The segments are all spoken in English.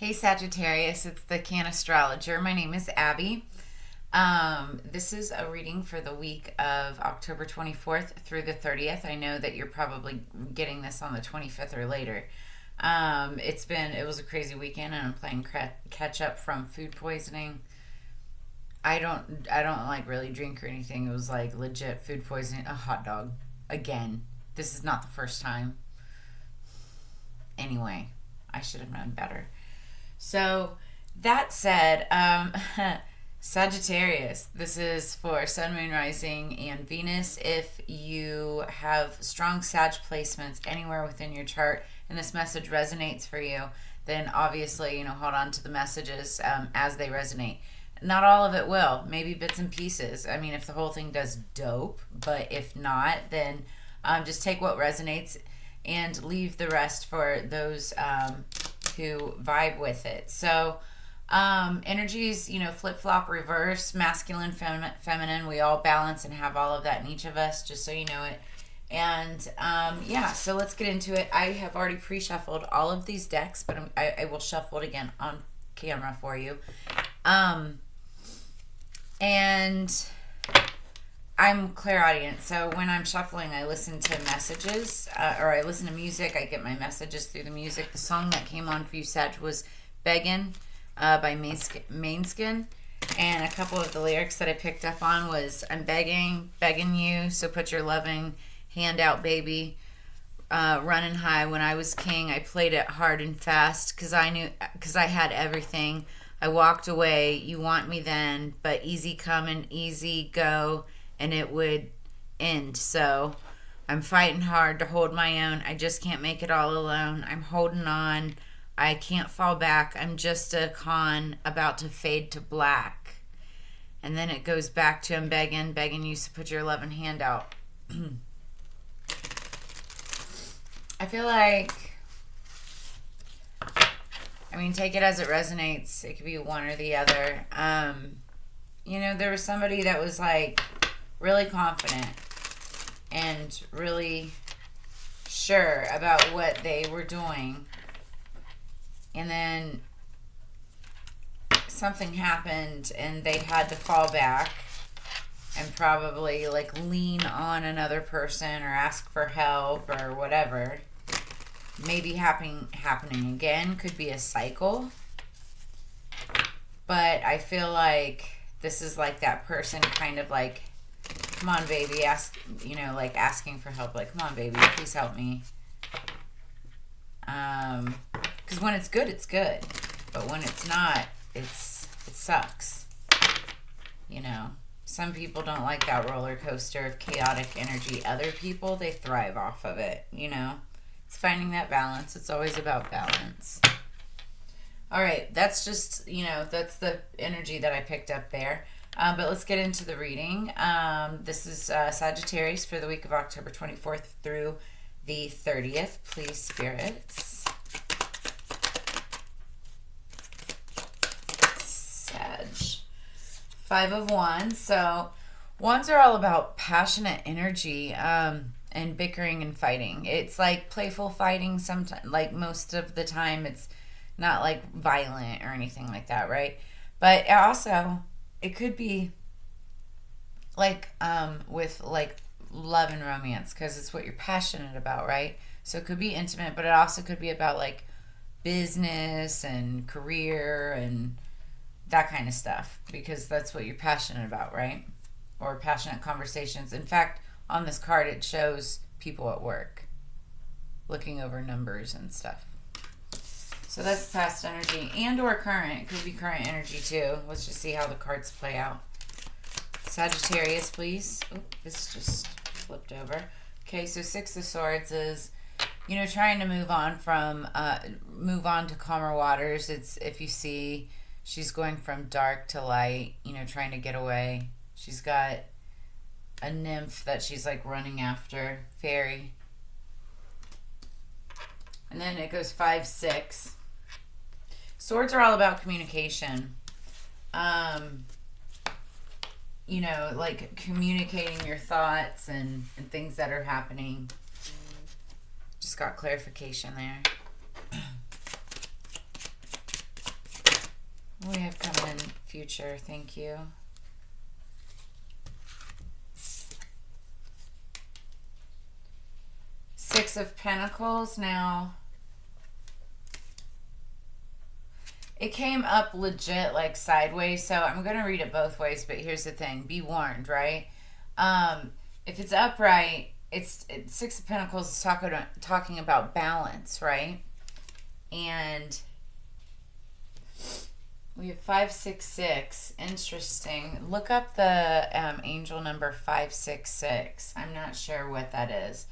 Hey Sagittarius, it's the Cannastrologer. My name is Abby. This is a reading for the week of October 24th through the 30th. I know that you're probably getting this on the 25th or later. It was a crazy weekend, and I'm playing catch up from food poisoning. I don't like really drink or anything. It was like legit food poisoning. A hot dog again. This is not the first time. Anyway, I should have known better. So, that said, Sagittarius, this is for Sun, Moon, Rising, and Venus. If you have strong Sag placements anywhere within your chart and this message resonates for you, then obviously, hold on to the messages as they resonate. Not all of it will, maybe bits and pieces. I mean, if the whole thing does, dope, but if not, then just take what resonates and leave the rest for those who vibe with it. So energies, flip-flop, reverse, masculine, feminine. We all balance and have all of that in each of us, just so you know it. And so let's get into it. I have already pre-shuffled all of these decks, but I will shuffle it again on camera for you. And I'm clairaudient, so when I'm shuffling, I listen to messages, or I listen to music. I get my messages through the music. The song that came on for you, Sag, was Beggin' by Mainskin, and a couple of the lyrics that I picked up on was, I'm begging you, so put your loving hand out, baby. Running high when I was king, I played it hard and fast, cause I had everything. I walked away, you want me then, but easy come and easy go, and it would end. So I'm fighting hard to hold my own. I just can't make it all alone. I'm holding on. I can't fall back. I'm just a con about to fade to black. And then it goes back to I'm begging you to put your loving hand out. I feel like, take it as it resonates. It could be one or the other. There was somebody that was like really confident and really sure about what they were doing, and then something happened and they had to fall back and probably like lean on another person or ask for help or whatever. Maybe happening again, could be a cycle, but I feel like this is like that person kind of like, come on, baby, asking for help. Like, come on, baby, please help me. Because when it's good, it's good. But when it's not, it sucks. Some people don't like that roller coaster of chaotic energy. Other people, they thrive off of it, It's finding that balance. It's always about balance. All right, that's just, that's the energy that I picked up there. But let's get into the reading. This is Sagittarius for the week of October 24th through the 30th. Please, spirits. Sag. 5 of Wands. So Wands are all about passionate energy and bickering and fighting. It's like playful fighting sometimes. Like most of the time, it's not like violent or anything like that, right? But it could be like with like love and romance, because it's what you're passionate about, right? So it could be intimate, but it also could be about like business and career and that kind of stuff, because that's what you're passionate about, right? Or passionate conversations. In fact, on this card, it shows people at work looking over numbers and stuff. So that's past energy and or current. It could be current energy too. Let's just see how the cards play out. Sagittarius, please. Oh, this just flipped over. Okay, so 6 of Swords is, trying to move on to calmer waters. It's if you see she's going from dark to light, trying to get away. She's got a nymph that she's like running after, fairy. And then it goes 5, 6. Swords are all about communication. Like communicating your thoughts and things that are happening. Just got clarification there. We have come in future. Thank you. Six of Pentacles. Now, it came up legit like sideways, so I'm going to read it both ways, but here's the thing. Be warned, right? If it's upright, it's Six of Pentacles is talking about balance, right? And we have 566. Interesting. Look up the angel number 566. I'm not sure what that is.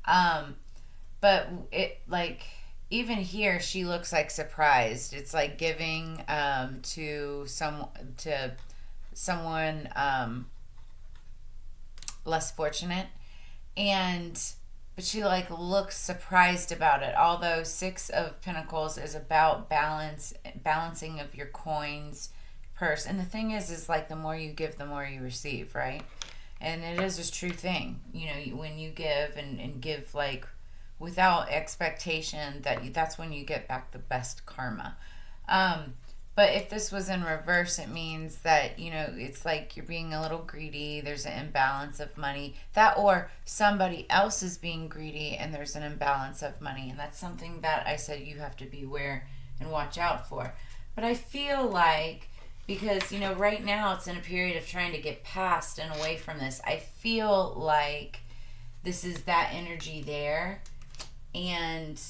But it, like, even here, she looks like surprised. It's like giving to someone less fortunate, but she like looks surprised about it. Although Six of Pentacles is about balancing of your coins, purse, and the thing is like the more you give, the more you receive, right? And it is a true thing. You know, when you give and give like without expectation, that's when you get back the best karma. But if this was in reverse, it means that, you know, it's like you're being a little greedy. There's an imbalance of money. That, or somebody else is being greedy and there's an imbalance of money. And that's something that I said you have to be aware and watch out for. But I feel like, because, you know, right now it's in a period of trying to get past and away from this. I feel like this is that energy there. And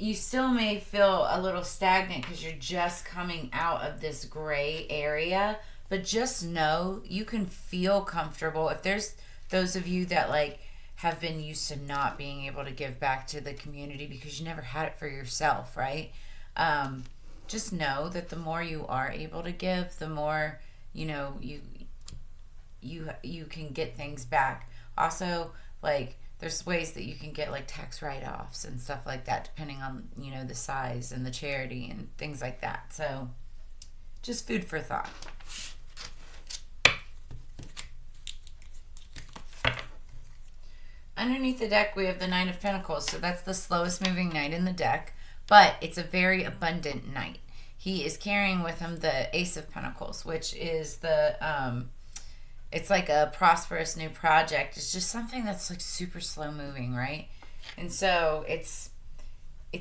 you still may feel a little stagnant because you're just coming out of this gray area, but just know you can feel comfortable. If there's those of you that like have been used to not being able to give back to the community because you never had it for yourself, right? Just know that the more you are able to give, the more, you know, you can get things back. Also, like, there's ways that you can get like tax write-offs and stuff like that, depending on, you know, the size and the charity and things like that. So just food for thought. Underneath the deck, we have the Nine of Pentacles. So that's the slowest moving knight in the deck, but it's a very abundant knight. He is carrying with him the Ace of Pentacles, which is the, it's like a prosperous new project. It's just something that's like super slow moving, right? And so it's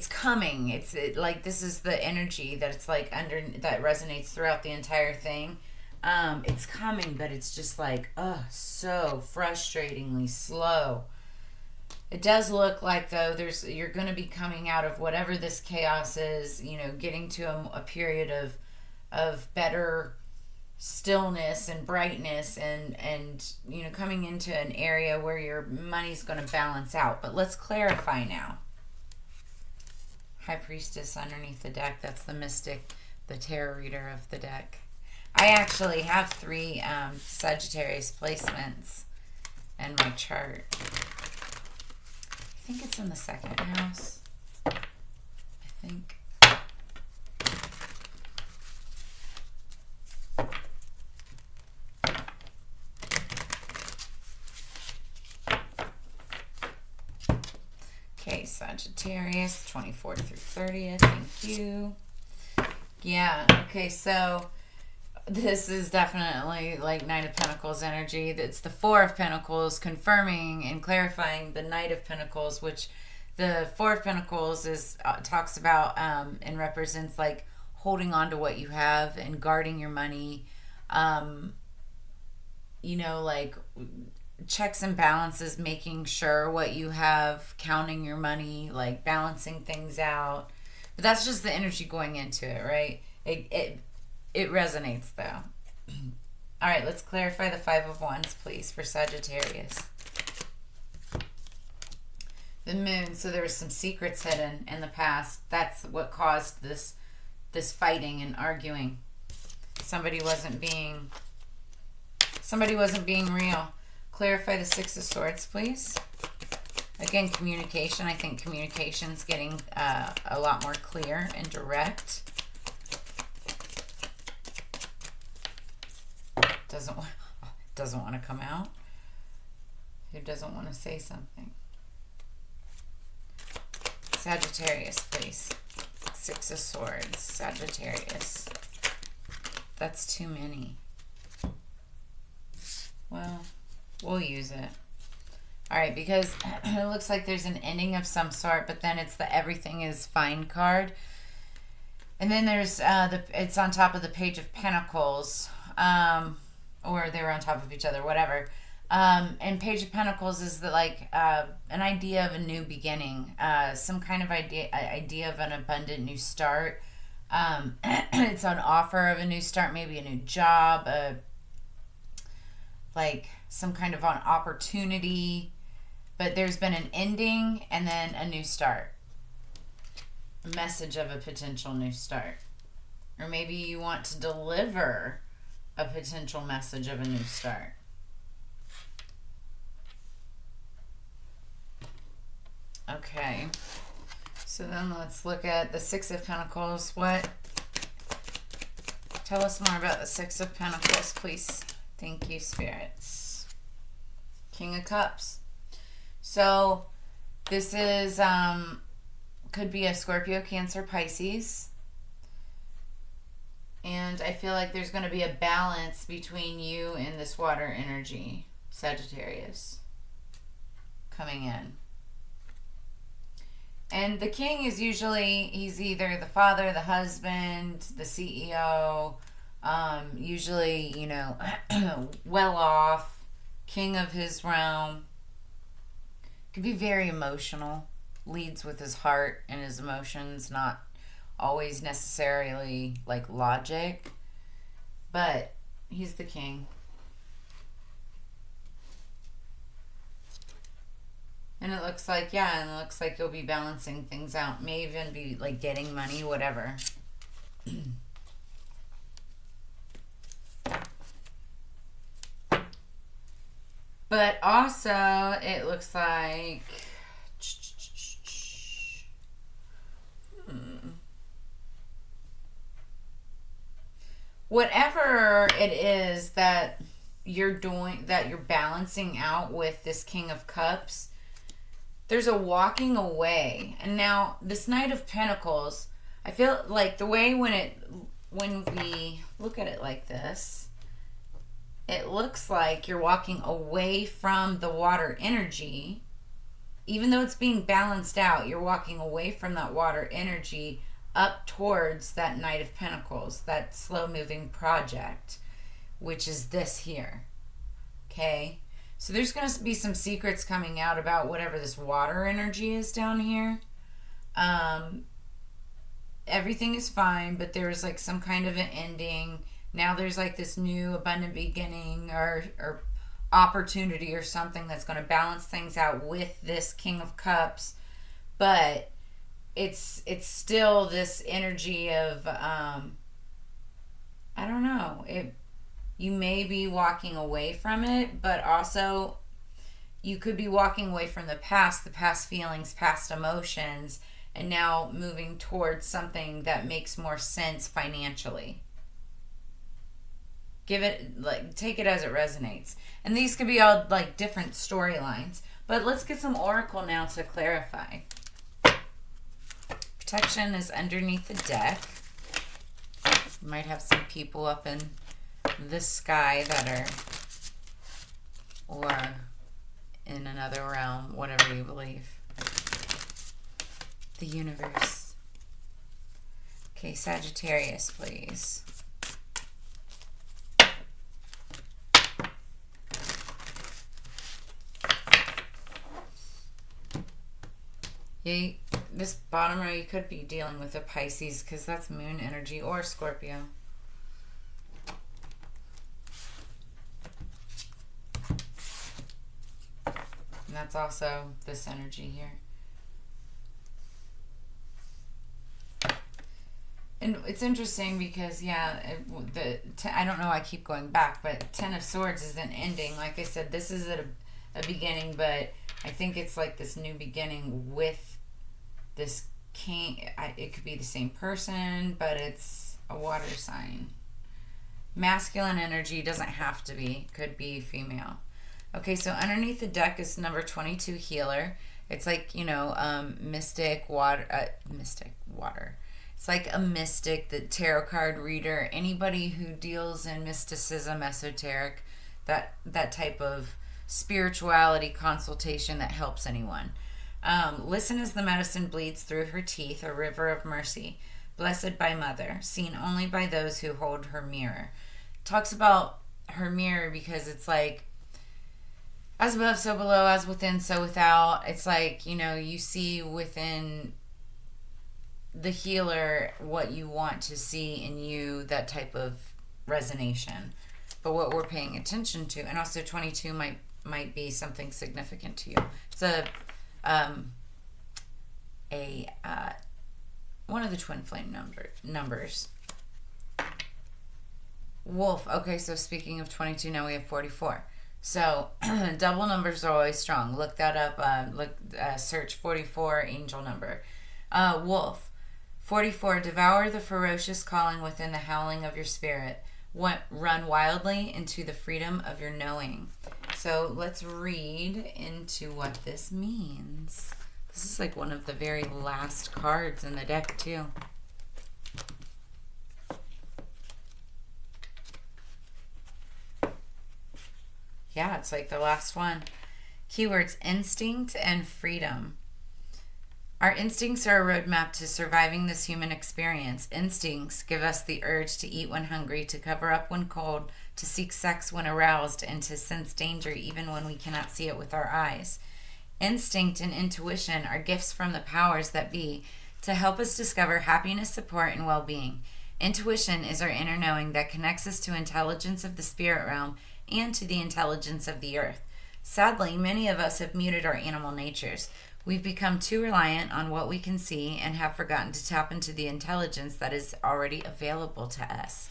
coming. It's like, this is the energy that it's like that resonates throughout the entire thing. It's coming, but it's just like, so frustratingly slow. It does look like, though, you're going to be coming out of whatever this chaos is, you know, getting to a period of better stillness and brightness and you know, coming into an area where your money's going to balance out. But let's clarify now. High Priestess underneath the deck. That's the mystic, the tarot reader of the deck. I actually have 3 Sagittarius placements in my chart. I think it's in the 2nd house. I think. Okay, Sagittarius, 24th through 30th. Thank you. Yeah, okay, so this is definitely like Knight of Pentacles energy. It's the Four of Pentacles confirming and clarifying the Knight of Pentacles, which the Four of Pentacles is talks about and represents like holding on to what you have and guarding your money. You know, like checks and balances, making sure what you have, counting your money, like balancing things out. But that's just the energy going into it, right? It resonates, though. All right, let's clarify the Five of Wands, please, for Sagittarius. The Moon. So there was some secrets hidden in the past. That's what caused this fighting and arguing. Somebody wasn't being real. Clarify the Six of Swords, please. Again, communication. I think communication's getting a lot more clear and direct. Doesn't want to come out. Who doesn't want to say something? Sagittarius, please. Six of Swords, Sagittarius. That's too many. Well, we'll use it. All right, because it looks like there's an ending of some sort, but then it's the everything is fine card. And then there's it's on top of the Page of Pentacles, or they're on top of each other, whatever. And Page of Pentacles is an idea of a new beginning, some kind of idea of an abundant new start. It's an offer of a new start, maybe a new job, like some kind of an opportunity. But there's been an ending and then a new start. A message of a potential new start. Or maybe you want to deliver a potential message of a new start. Okay. So then let's look at the Six of Pentacles. Tell us more about the Six of Pentacles, please. Thank you, spirits. King of Cups. So this is could be a Scorpio, Cancer, Pisces. And I feel like there's going to be a balance between you and this water energy, Sagittarius, coming in. And the king is usually, he's either the father, the husband, the CEO, usually, you know, well off, king of his realm. Could be very emotional, leads with his heart and his emotions, not always necessarily like logic, but he's the king. And it looks like, yeah, and it looks like you'll be balancing things out. May even be like getting money, whatever. But also, it looks like whatever it is that you're doing, that you're balancing out with this King of Cups, there's a walking away. And now this Knight of Pentacles, I feel like the way when we look at it like this, it looks like you're walking away from the water energy. Even though it's being balanced out, you're walking away from that water energy up towards that Knight of Pentacles, that slow-moving project, which is this here. Okay? So there's going to be some secrets coming out about whatever this water energy is down here. Everything is fine, but there's like some kind of an ending. Now there's like this new abundant beginning or opportunity or something that's going to balance things out with this King of Cups. But it's still this energy of, I don't know, you may be walking away from it, but also you could be walking away from the past feelings, past emotions, and now moving towards something that makes more sense financially. Give it, like, take it as it resonates. And these could be all like different storylines. But let's get some oracle now to clarify. Protection is underneath the deck. You might have some people up in the sky that are, or in another realm, whatever you believe. The universe. Okay, Sagittarius, please. This bottom row, you could be dealing with a Pisces because that's moon energy, or Scorpio. And that's also this energy here. And it's interesting because, yeah, I don't know, I keep going back, but Ten of Swords is an ending. Like I said, this is a beginning, but I think it's like this new beginning with this king. It could be the same person, but it's a water sign. Masculine energy, doesn't have to be, could be female. Okay, so underneath the deck is number 22, Healer. It's like, you know, mystic water. It's like a mystic, the tarot card reader, anybody who deals in mysticism, esoteric, that type of spirituality consultation that helps anyone. Listen as the medicine bleeds through her teeth, a river of mercy. Blessed by Mother, seen only by those who hold her mirror. Talks about her mirror because it's like, as above, so below, as within, so without. It's like, you see within the healer what you want to see in you, that type of resonation. But what we're paying attention to, and also 22 might be something significant to you. It's one of the twin flame numbers. Wolf. Okay, so speaking of 22, now we have 44. So double numbers are always strong. Look that up. Search 44 angel number. Wolf. 44. Devour the ferocious calling within the howling of your spirit. Run wildly into the freedom of your knowing. So let's read into what this means. This is like one of the very last cards in the deck too. Yeah, it's like the last one. Keywords: instinct and freedom. Our instincts are a roadmap to surviving this human experience. Instincts give us the urge to eat when hungry, to cover up when cold, to seek sex when aroused, and to sense danger even when we cannot see it with our eyes. Instinct and intuition are gifts from the powers that be to help us discover happiness, support, and well-being. Intuition is our inner knowing that connects us to intelligence of the spirit realm and to the intelligence of the earth. Sadly, many of us have muted our animal natures. We've become too reliant on what we can see and have forgotten to tap into the intelligence that is already available to us.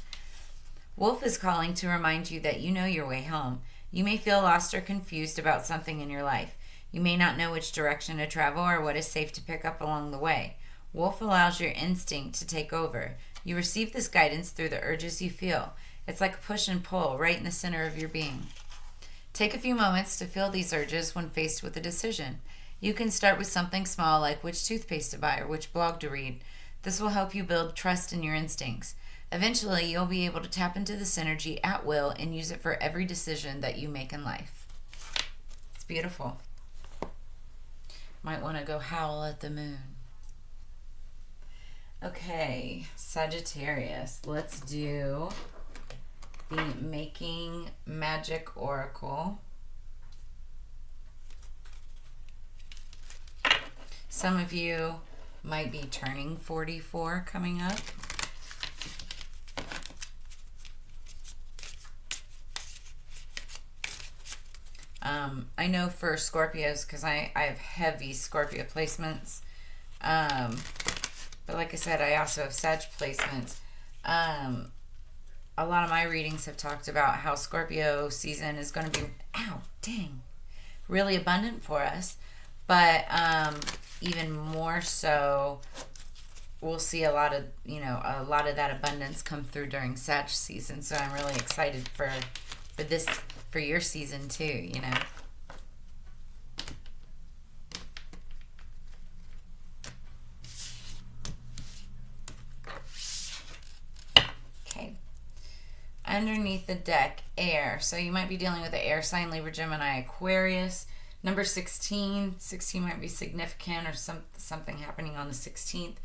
Wolf is calling to remind you that you know your way home. You may feel lost or confused about something in your life. You may not know which direction to travel or what is safe to pick up along the way. Wolf allows your instinct to take over. You receive this guidance through the urges you feel. It's like a push and pull right in the center of your being. Take a few moments to feel these urges when faced with a decision. You can start with something small like which toothpaste to buy or which blog to read. This will help you build trust in your instincts. Eventually, you'll be able to tap into this energy at will and use it for every decision that you make in life. It's beautiful. Might want to go howl at the moon. Okay, Sagittarius. Let's do the Making Magic Oracle. Some of you might be turning 44 coming up. I know for Scorpios, because I have heavy Scorpio placements. But like I said, I also have Sag placements. A lot of my readings have talked about how Scorpio season is going to be, really abundant for us. But even more so, we'll see a lot of that abundance come through during Sag season. So I'm really excited for your season too, Okay. Underneath the deck, air. So you might be dealing with the air sign, Libra, Gemini, Aquarius. Number 16. 16 might be significant or something happening on the 16th.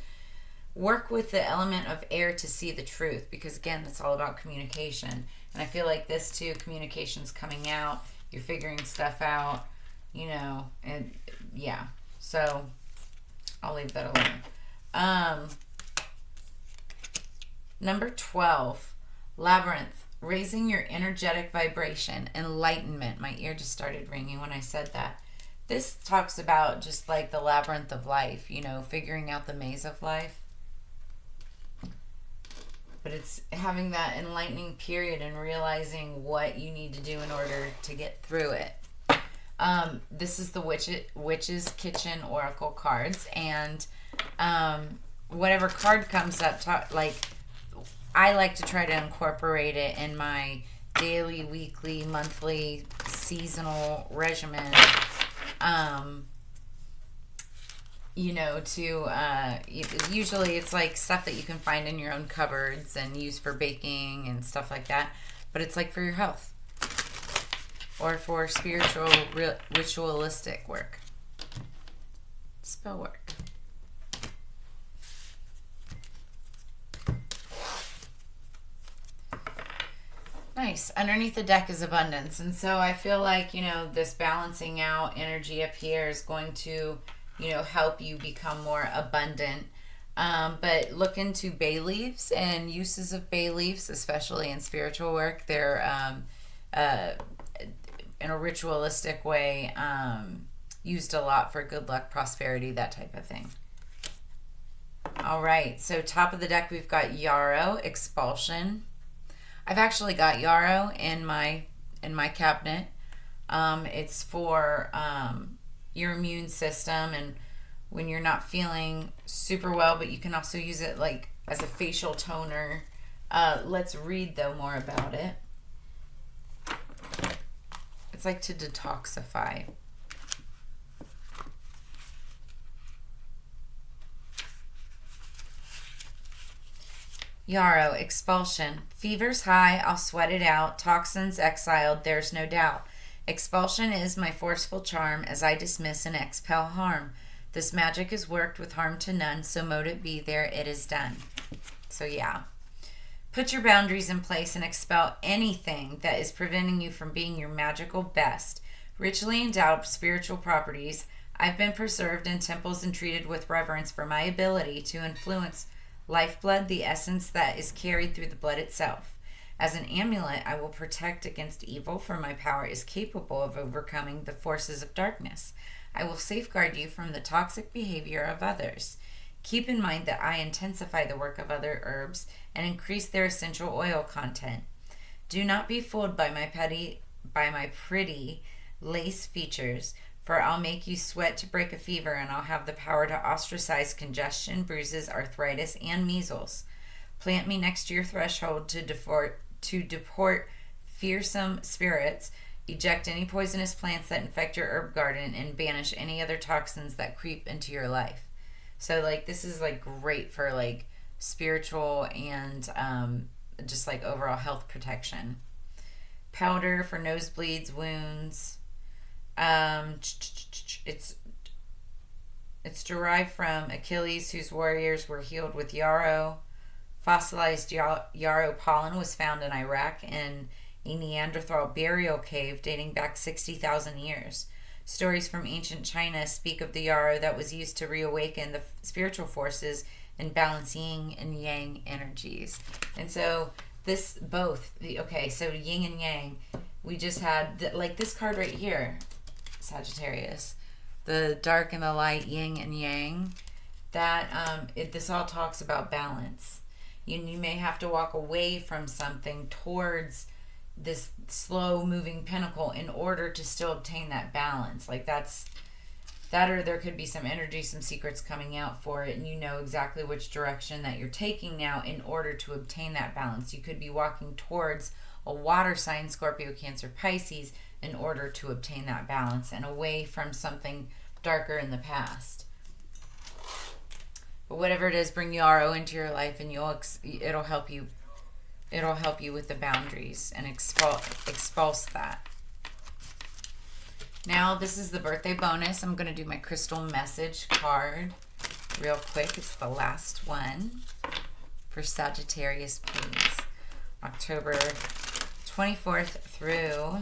Work with the element of air to see the truth, because again, that's all about communication. And I feel like this too, communication's coming out. You're figuring stuff out, and yeah. So I'll leave that alone. Number 12, Labyrinth. Raising your energetic vibration, enlightenment. My ear just started ringing when I said that. This talks about just like the labyrinth of life, figuring out the maze of life. But it's having that enlightening period and realizing what you need to do in order to get through it. This is the Witch's Kitchen Oracle cards. And whatever card comes up, I like to try to incorporate it in my daily, weekly, monthly, seasonal regimen. usually it's like stuff that you can find in your own cupboards and use for baking and stuff like that, but it's like for your health or for spiritual ritualistic work, spell work. Nice. Underneath the deck is abundance, and so I feel like this balancing out energy up here is going to help you become more abundant. But look into bay leaves and uses of bay leaves, especially in spiritual work. They're in a ritualistic way used a lot for good luck, prosperity, that type of thing. All right, so top of the deck we've got yarrow, expulsion. I've actually got yarrow in my cabinet. It's for your immune system and when you're not feeling super well, but you can also use it like as a facial toner. Let's read though more about it. It's like to detoxify. Yarrow, expulsion. Fever's high, I'll sweat it out. Toxins exiled, there's no doubt. Expulsion is my forceful charm as I dismiss and expel harm. This magic is worked with harm to none, so mote it be there, it is done. So yeah. Put your boundaries in place and expel anything that is preventing you from being your magical best. Richly endowed spiritual properties, I've been preserved in temples and treated with reverence for my ability to influence lifeblood, the essence that is carried through the blood itself. As an amulet, I will protect against evil, for my power is capable of overcoming the forces of darkness. I will safeguard you from the toxic behavior of others. Keep in mind that I intensify the work of other herbs and increase their essential oil content. Do not be fooled by my pretty lace features, for I'll make you sweat to break a fever, and I'll have the power to ostracize congestion, bruises, arthritis, and measles. Plant me next to your threshold to deport fearsome spirits, eject any poisonous plants that infect your herb garden, and banish any other toxins that creep into your life. So this is great for spiritual and just overall health protection. Powder for nosebleeds, wounds. It's derived from Achilles, whose warriors were healed with yarrow. Fossilized yarrow pollen was found in Iraq in a Neanderthal burial cave dating back 60,000 years. Stories from ancient China speak of the yarrow that was used to reawaken the spiritual forces and balance yin and yang energies. And so so yin and yang, we just had this card right here, Sagittarius, the dark and the light, yin and yang, that this all talks about balance. You may have to walk away from something towards this slow moving pinnacle in order to still obtain that balance. Or there could be some energy, some secrets coming out for it, and you know exactly which direction that you're taking now in order to obtain that balance. You could be walking towards a water sign, Scorpio, Cancer, Pisces, in order to obtain that balance and away from something darker in the past. But whatever it is, bring yarrow into your life, and it'll help you. It'll help you with the boundaries and expulse that. Now, this is the birthday bonus. I'm going to do my crystal message card real quick. It's the last one for Sagittarius, please. October 24th through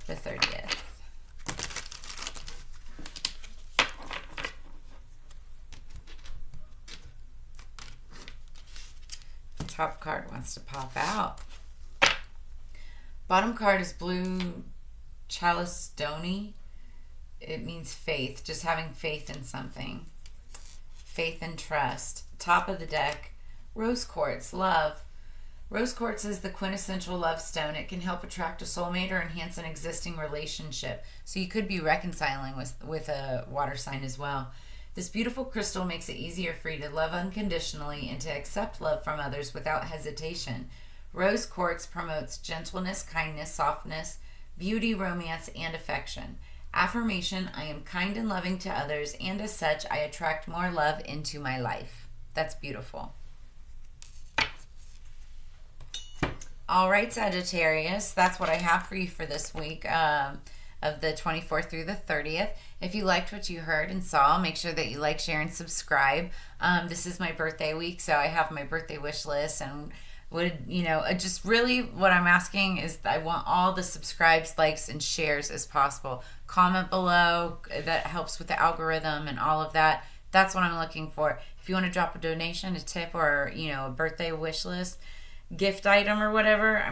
the 30th. Top card wants to pop out. Bottom card is blue Chalcedony. It means faith, just having faith in something. Faith and trust. Top of the deck, rose quartz, love. Rose quartz is the quintessential love stone. It can help attract a soulmate or enhance an existing relationship. So you could be reconciling with a water sign as well. This beautiful crystal makes it easier for you to love unconditionally and to accept love from others without hesitation. Rose quartz promotes gentleness, kindness, softness, beauty, romance, and affection. Affirmation, I am kind and loving to others, and as such, I attract more love into my life. That's beautiful. All right, Sagittarius, that's what I have for you for this week of the 24th through the 30th. If you liked what you heard and saw, make sure that you like, share, and subscribe. This is my birthday week, so I have my birthday wish list, and just really what I'm asking is I want all the subscribes, likes, and shares as possible. Comment below. That helps with the algorithm and all of that. That's what I'm looking for. If you want to drop a donation, a tip, or, a birthday wish list, gift item or whatever,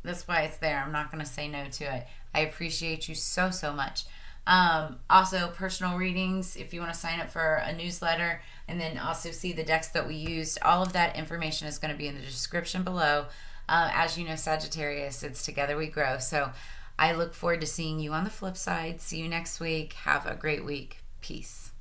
that's why it's there. I'm not going to say no to it. I appreciate you so, so much. Also, personal readings, if you want to sign up for a newsletter and then also see the decks that we used, all of that information is going to be in the description below. As you know, Sagittarius, it's together we grow. So I look forward to seeing you on the flip side. See you next week. Have a great week. Peace.